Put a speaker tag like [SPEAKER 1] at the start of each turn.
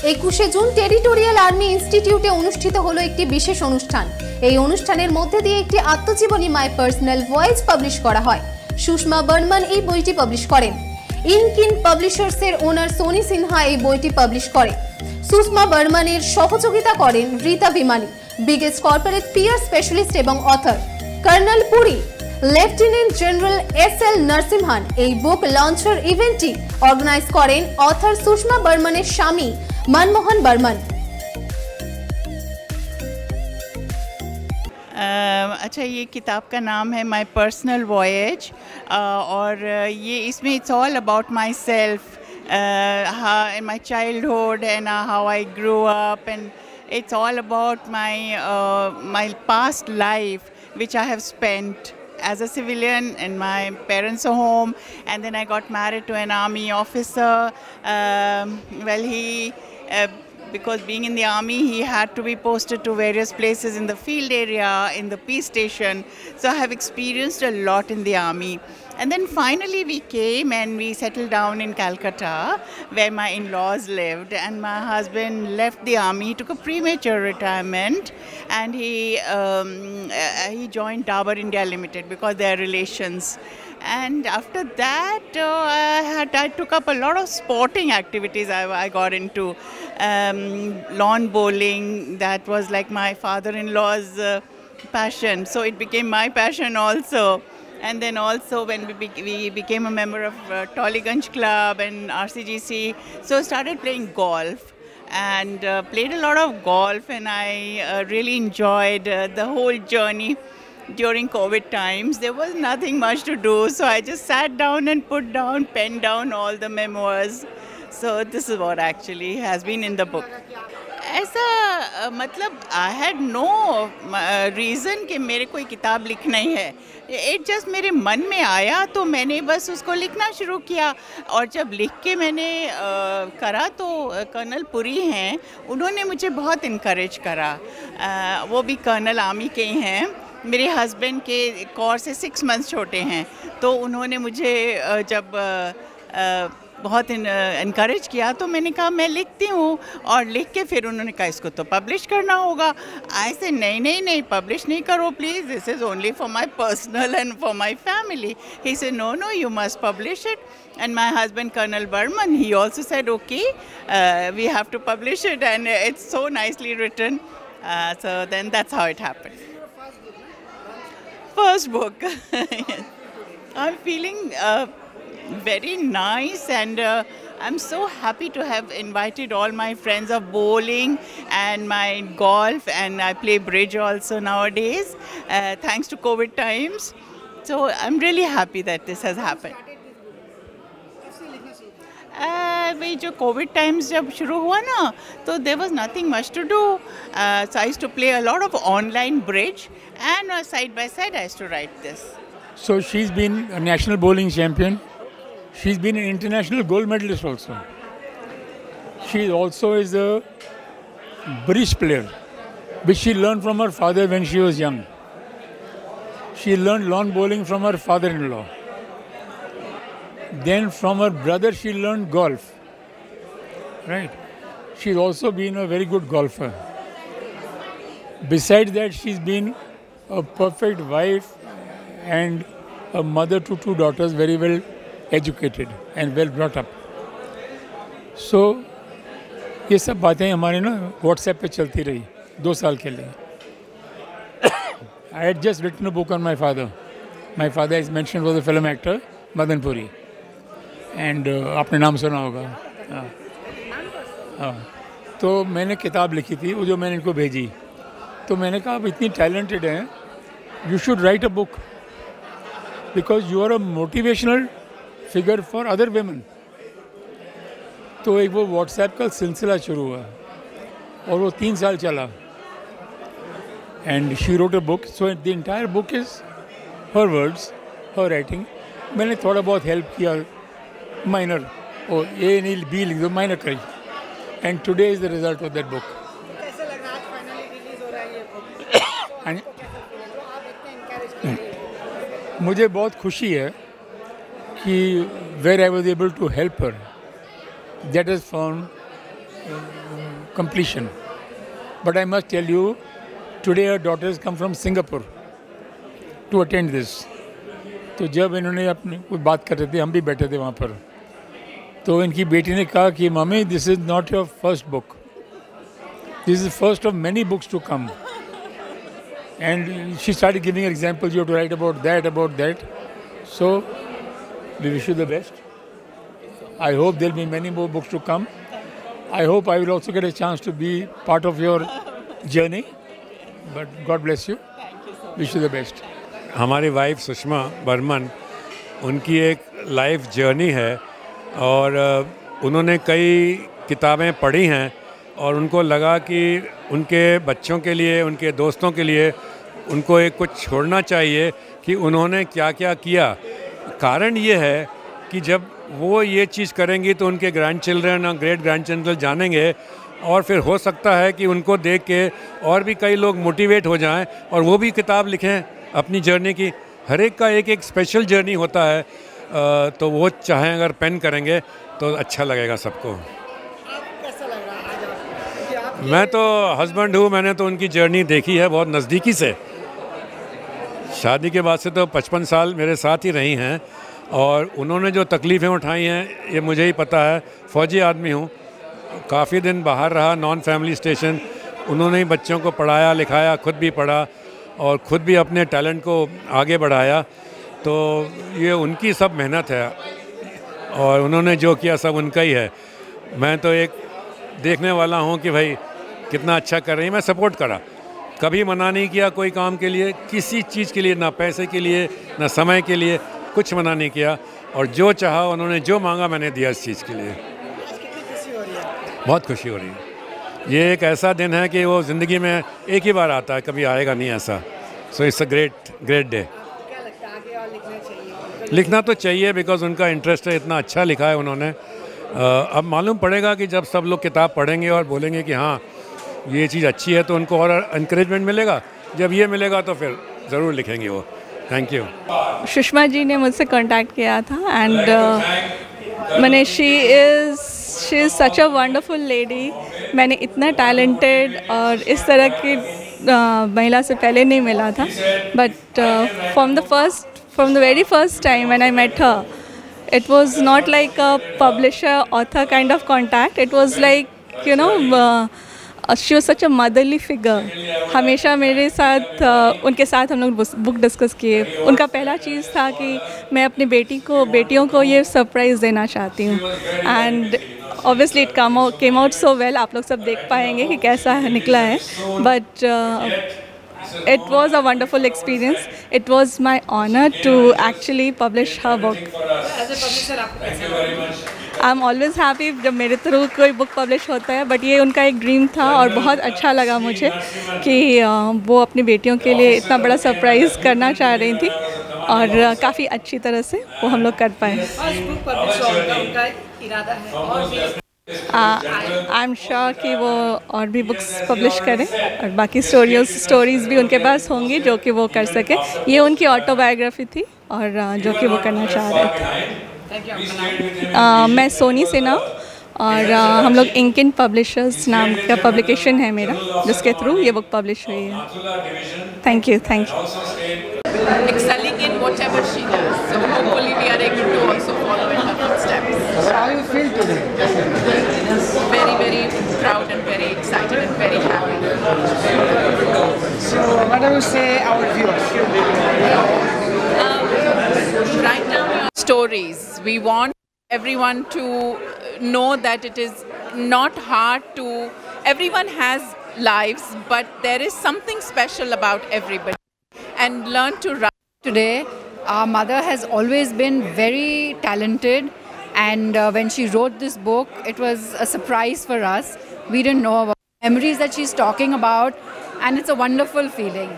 [SPEAKER 1] 21শে June territorial army ইনস্টিটিউটে অনুষ্ঠিত হলো একটি বিশেষ অনুষ্ঠান। এই অনুষ্ঠানের মধ্যে দিয়ে একটি আত্মজীবনী মাই পার্সোনাল ভয়েস পাবলিশ করা হয়। সুষমা বর্মন এই বইটি পাবলিশ করেন। ইনকিন পাবলিশার্সের ওনার সোনি সিনহা এই বইটি পাবলিশ করে। সুষমা বর্মনের সহযোগিতা করেন Rita Bimani, biggest corporate PR specialist এবং author. Colonel Puri, lieutenant general S L. Narasimhan এই বুক লঞ্চার ইভেন্টটি অর্গানাইজ করেন অথর সুষমা বর্মনের স্বামী मनमोहन बर्मन।
[SPEAKER 2] अच्छा, ये किताब का नाम है माई पर्सनल वॉयज और ये इसमें it's all about my self in my childhood and how I grow up and it's all about my past life which I have spent as a civilian in my parents' home, and then I got married to an army officer. Because being in the army, he had to be posted to various places in the field area, in the peace station. So I have experienced a lot in the army. And then finally we came and we settled down in Calcutta, where my in-laws lived. And my husband left the army, took a premature retirement, and he joined Dabur India Limited because they are relations. And after that, I took up a lot of sporting activities. I got into lawn bowling. That was like my father-in-law's passion, so it became my passion also. And then also when we became a member of Tollygunj Club and RCGC, so started playing golf and played a lot of golf, and I really enjoyed the whole journey. During COVID times, there was nothing much to do, so I just sat down and penned down all the memoirs. So this is what actually has been in the book. ऐसा मतलब I had no reason कि मेरे कोई किताब लिखना ही है. It just मेरे मन में आया तो मैंने बस उसको लिखना शुरू किया. और जब लिख के मैंने करा तो कर्नल पुरी हैं, उन्होंने मुझे बहुत इनकरेज करा. वो भी कर्नल आर्मी के ही हैं. मेरे हस्बैंड के कोर से 6 मंथ्स छोटे हैं, तो उन्होंने मुझे जब बहुत इनकरेज किया तो मैंने कहा मैं लिखती हूँ. और लिख के फिर उन्होंने कहा इसको तो पब्लिश करना होगा. ऐसे नहीं पब्लिश नहीं करो please, this is only for my personal and for my family. He said no you must publish it. And my husband, Colonel Burman, he also said, okay, we have to publish it, and it's so nicely written. So then that's how it happened. First book. I'm feeling very nice, and I'm so happy to have invited all my friends of bowling and my golf, and I play bridge also nowadays, thanks to COVID times. So I'm really happy that this has happened. भाई जो Covid times जब शुरू हुआ ना, तो there was nothing much to do. So I used to play a lot of online bridge, and side by side I used to write this.
[SPEAKER 3] So she's been a national bowling champion. She's been an international gold medalist also. She also is a bridge player, which she learned from her father when she was young. She learned lawn bowling from her father-in-law. Then from her brother she learned golf. Right? She's also been a very good golfer. Besides that, she's been a perfect wife and a mother to 2 daughters, very well educated and well brought up. So ये सब बातें हमारे ना WhatsApp पे चलती रही 2 साल के लिए. I had just written a book on my father. My father, as mentioned, was a film actor, Madan Puri. And आपने नाम सुना होगा. हाँ. तो मैंने किताब लिखी थी, वो जो मैंने इनको भेजी. तो मैंने कहा आप इतनी टैलेंटेड हैं, you should write a book because you are a motivational figure for other women. तो एक वो WhatsApp का सिलसिला शुरू हुआ और वो 3 साल चला. And she wrote a book, so the entire book is her words, her writing. मैंने थोड़ा बहुत हेल्प किया, minor, और A नहीं B लिख दो, minor करी. And today is the result of that book.
[SPEAKER 4] कैसे लग रहा है आज फाइनली रिलीज हो रहा है ये बुक?
[SPEAKER 3] मुझे बहुत खुशी है कि where I was able to help her, that has found completion. But I must tell you, today her daughters come from Singapore to attend this. तो जब इन्होंने अपनी कोई बात कर रहे थे, हम भी बैठे थे वहाँ पर, तो इनकी बेटी ने कहा कि mummy, this is not your first book, this is first of many books to come. And she started giving examples. You have to write about that. So we wish you the best. I hope there will be many more books to come. I hope I will also get a chance to be part of your journey. But God bless you. Wish you the best.
[SPEAKER 5] हमारी wife Sushma Burman, उनकी एक life journey है और उन्होंने कई किताबें पढ़ी हैं और उनको लगा कि उनके बच्चों के लिए, उनके दोस्तों के लिए उनको एक कुछ छोड़ना चाहिए कि उन्होंने क्या क्या किया. कारण ये है कि जब वो ये चीज़ करेंगी तो उनके ग्रैंड चिल्ड्रन और ग्रेट ग्रैंड चिल्ड्रन जानेंगे और फिर हो सकता है कि उनको देख के और भी कई लोग मोटिवेट हो जाएं और वो भी किताब लिखें अपनी जर्नी की. हर एक का एक स्पेशल जर्नी होता है, तो वो चाहें अगर पेन करेंगे तो अच्छा लगेगा सबको. मैं तो हस्बैंड हूँ, मैंने तो उनकी जर्नी देखी है बहुत नज़दीकी से. शादी के बाद से तो 55 साल मेरे साथ ही रही हैं और उन्होंने जो तकलीफ़ें उठाई हैं ये मुझे ही पता है. फ़ौजी आदमी हूँ, काफ़ी दिन बाहर रहा, नॉन फैमिली स्टेशन. उन्होंने ही बच्चों को पढ़ाया लिखाया, खुद भी पढ़ा और ख़ुद भी अपने टैलेंट को आगे बढ़ाया. तो ये उनकी सब मेहनत है और उन्होंने जो किया सब उनका ही है. मैं तो एक देखने वाला हूँ कि भाई कितना अच्छा कर रही है. मैं सपोर्ट करा, कभी मना नहीं किया कोई काम के लिए, किसी चीज़ के लिए, ना पैसे के लिए ना समय के लिए, कुछ मना नहीं किया. और जो चाहा उन्होंने, जो मांगा मैंने दिया इस चीज़ के लिए. बहुत खुशी हो रही है. ये एक ऐसा दिन है कि वो ज़िंदगी में एक ही बार आता है, कभी आएगा नहीं ऐसा. So it's a great day. लिखना तो चाहिए बिकॉज उनका इंटरेस्ट है, इतना अच्छा लिखा है उन्होंने. अब मालूम पड़ेगा कि जब सब लोग किताब पढ़ेंगे और बोलेंगे कि हाँ ये चीज़ अच्छी है तो उनको और एनकरेजमेंट मिलेगा. जब ये मिलेगा तो फिर ज़रूर लिखेंगे वो. Thank you.
[SPEAKER 6] सुषमा जी ने मुझसे कांटेक्ट किया था एंड मैंने she is such a wonderful lady. मैंने इतना टैलेंटेड और इस तरह की महिला से पहले नहीं मिला था. But from the very first time when I met her, it was not like a publisher author kind of contact. It was like, you know, she was such a motherly figure. हमेशा मेरे साथ उनके साथ हम लोग book discuss किए. उनका पहला चीज़ था कि मैं अपनी बेटियों को ये सरप्राइज़ देना चाहती हूँ. And obviously it came out so well. आप लोग सब देख पाएंगे कि कैसा निकला है. But it was a wonderful experience. It was my honor to actually publish her book.
[SPEAKER 4] As a publisher, आपको कैसा लगा?
[SPEAKER 6] I'm always happy जब मेरे थ्रू कोई बुक पब्लिश होता है. बट ये उनका एक ड्रीम था और बहुत अच्छा लगा मुझे कि वो अपनी बेटियों के लिए इतना बड़ा सरप्राइज़ करना चाह रही थी और काफ़ी अच्छी तरह से वो हम लोग कर पाए.
[SPEAKER 4] फर्स्ट बुक पब्लिश होगा, उनका इरादा है और भी.
[SPEAKER 6] आई एम श्योर कि वो और भी बुक्स पब्लिश करें और बाकी स्टोरीज़ भी उनके पास होंगी जो कि वो कर सकें. ये उनकी ऑटोबायोग्राफी थी और जो कि वो करना चाह रहे थे. मैं सोनी सिन्हा और हम लोग इंकिन पब्लिशर्स नाम का पब्लिकेशन है मेरा, जिसके थ्रू ये बुक पब्लिश हुई है. Thank you.
[SPEAKER 7] Excelling in whatever she does. So hopefully we are able to also follow in her footsteps.
[SPEAKER 4] How you feel today?
[SPEAKER 7] Very, very proud and very excited and very happy.
[SPEAKER 4] So what do you say our viewers?
[SPEAKER 7] Right now we are stories. We want everyone to know that it is not hard to, everyone has lives, but there is something special about everybody. And learn to write.
[SPEAKER 8] Today, our mother has always been very talented, and when she wrote this book, it was a surprise for us. We didn't know about memories that she's talking about, and it's a wonderful feeling.